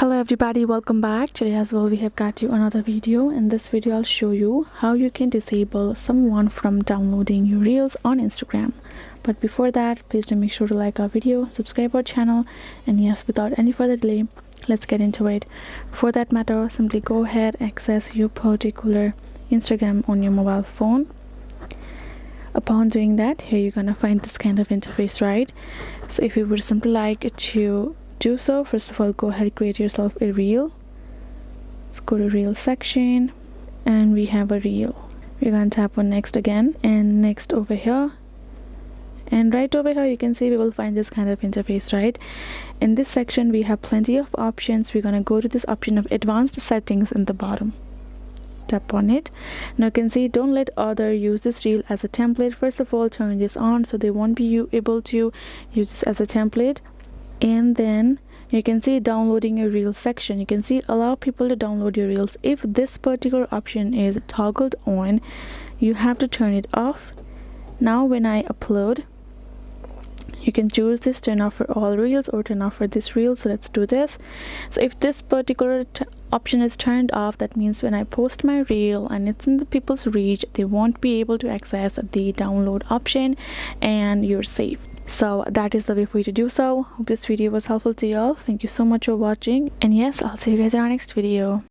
Hello everybody, welcome back. Today as well we have got you another video. In this video I'll show you how you can disable someone from downloading your reels on Instagram. But before that, please do make sure to like our video, subscribe our channel, and yes, without any further delay, let's get into it. For that matter, simply go ahead, access your particular Instagram on your mobile phone. Upon doing that, here you're gonna find this kind of interface, right? So if you would simply like to do so, first of all, go ahead, create yourself a reel. Let's go to reel section, and we have a reel. We're gonna tap on next again, and next over here, and right over here you can see we will find this kind of interface, right? In this section we have plenty of options. We're gonna go to this option of advanced settings in the bottom. Tap on it. Now you can see don't let other use this reel as a template. First of all, turn this on so they won't be able to use this as a template. And then you can see downloading a reel section. You can see allow people to download your reels. If this particular option is toggled on, you have to turn it off. Now when I upload, you can choose this turn off for all reels or turn off for this reel. So let's do this. So if this particular option is turned off, that means when I post my reel and it's in the people's reach, they won't be able to access the download option, and you're safe. So that is the way for you to do so. Hope this video was helpful to you all. Thank you so much for watching, and yes, I'll see you guys in our next video.